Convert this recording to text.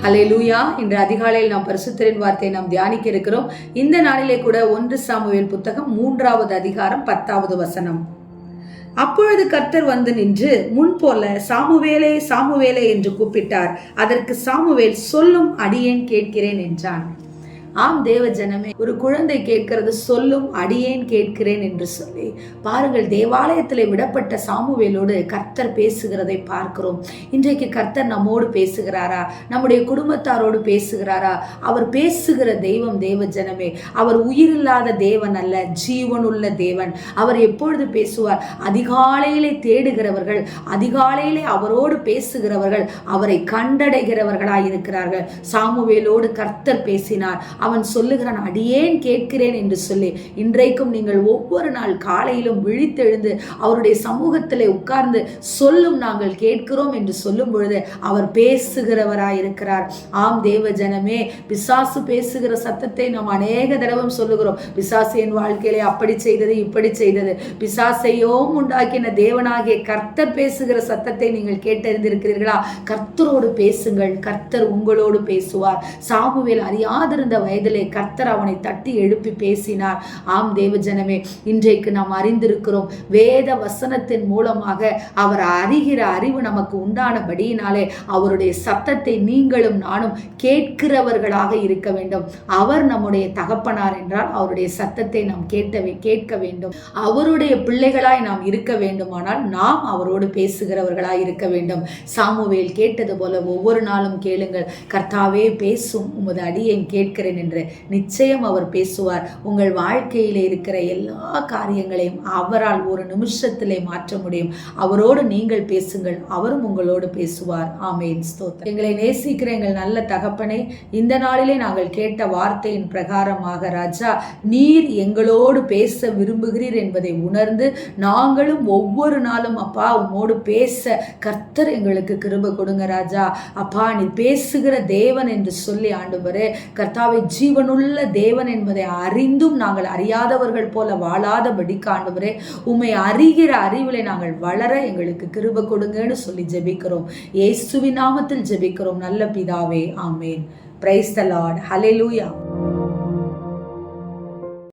ஹல்லேலூயா. இன்று அதிகாலையில் நாம் பரிசுத்தரின் வார்த்தையை நாம் தியானிக்க இருக்கிறோம். இந்த நாளிலே கூட 1 சாமுவேல் புத்தகம் 3வது அதிகாரம் 10வது வசனம். அப்பொழுது கர்த்தர் வந்து நின்று முன்போல சாமுவேலே சாமுவேலே என்று கூப்பிட்டார். அதற்கு சாமுவேல் சொல்லும் அடியேன் கேட்கிறேன் என்றான். ஆம் தேவ ஜனமே, ஒரு குழந்தை கேட்கிறது சொல்லும் அடியேன் கேட்கிறேன் என்று சொல்லி பாருங்கள். தேவாலயத்தில் விடப்பட்ட சாமுவேலோடு கர்த்தர் பேசுகிறதை பார்க்கிறோம். இன்றைக்கு கர்த்தர் நம்மோடு பேசுகிறாரா? நம்முடைய குடும்பத்தாரோடு பேசுகிறாரா? அவர் பேசுகிற தெய்வம் தேவ ஜனமே. அவர் உயிரில்லாத தேவன் அல்ல, ஜீவனுள்ள தேவன். அவர் எப்பொழுது பேசுவார்? அதிகாலையிலே தேடுகிறவர்கள், அதிகாலையிலே அவரோடு பேசுகிறவர்கள் அவரை கண்டடைகிறவர்களாய் இருக்கிறார்கள். சாமுவேலோடு கர்த்தர் பேசினார். அவன் சொல்லுகிறான், அடியேன் கேட்கிறேன் என்று சொல்லி. இன்றைக்கும் நீங்கள் ஒவ்வொரு நாள் காலையிலும் விழித்தெழுந்து அவருடைய சமூகத்திலே உட்கார்ந்து சொல்லும் நாங்கள் கேட்கிறோம் என்று சொல்லும் பொழுது அவர் பேசுகிறவராயிருக்கிறார். ஆம் தேவ ஜனமே, பிசாசு பேசுகிற சத்தத்தை நாம் அநேக தடவை சொல்லுகிறோம். பிசாசு என் வாழ்க்கையிலே அப்படி செய்தது, இப்படி செய்தது. பிசாசையும் உண்டாக்கின தேவனாகிய கர்த்தர் பேசுகிற சத்தத்தை நீங்கள் கேட்டறிந்திருக்கிறீர்களா? கர்த்தரோடு பேசுங்கள், கர்த்தர் உங்களோடு பேசுவார். சாமுவேல் அறியாதிருந்த வயதிலே கர்த்தர் அவனை தட்டி எழுப்பி பேசினார். ஆம் தேவ ஜனமே, இன்றைக்கு நாம் அறிந்திருக்கிறோம். வேத வசனத்தின் மூலமாக அவர் அறிகிற அறிவு நமக்கு உண்டானபடியினாலே அவருடைய சத்தத்தை நீங்களும் நானும் கேட்கிறவர்களாக இருக்க வேண்டும். அவர் நம்முடைய தகப்பனார் என்றால் அவருடைய சத்தத்தை நாம் கேட்க வேண்டும். அவருடைய பிள்ளைகளாய் நாம் இருக்க வேண்டுமானால் நாம் அவரோடு பேசுகிறவர்களாய் இருக்க வேண்டும். சாமுவேல் கேட்டது போல ஒவ்வொரு நாளும் கேளுங்கள். கர்த்தாவே பேசும், உமது அடியேன் கேட்கிறேன் என்று. நிச்சயம் அவர் பேசுவார். உங்கள் வாழ்க்கையிலே இருக்கிற எல்லா காரியங்களையும் அவரால் ஒரு நிமிஷத்திலே மாற்ற முடியும். அவரோடு நீங்கள் பேசுங்கள், அவரும் உங்களோடு பேசுவார். ஆமென். ஸ்தோத்திரம். எங்களை நேசிக்கிற எங்கள் நல்ல தகப்பனே, இந்த நாளிலே நாங்கள் கேட்ட வார்த்தையின் பிரகாரமாக ராஜா, நீர் எங்களோடு பேச விரும்புகிறீர் என்பதை உணர்ந்து நாங்களும் ஒவ்வொரு நாளும் அப்பா உம்மோடு பேச கர்த்தர் எங்களுக்கு கிருபை கொடுங்க ராஜா. அப்பா, நீ பேசுகிற தேவன் என்று சொல்லி ஆண்டவரே கர்த்தாவை ஜீவனுள்ள தேவன் என்பதை அறிந்தும் நாங்கள் அறியாதவர்கள் போல வாழாதபடிக்கு ஆண்டவரே உம்மை அறிகிற அறிவிலே நாங்கள் வளர எங்களுக்கு கிருபை கொடுங்கன்னு சொல்லி ஜெபிக்கிறோம். இயேசுவின் நாமத்தில் ஜெபிக்கிறோம் நல்ல பிதாவே. ஆமேன். Praise the lord. ஹல்லேலூயா.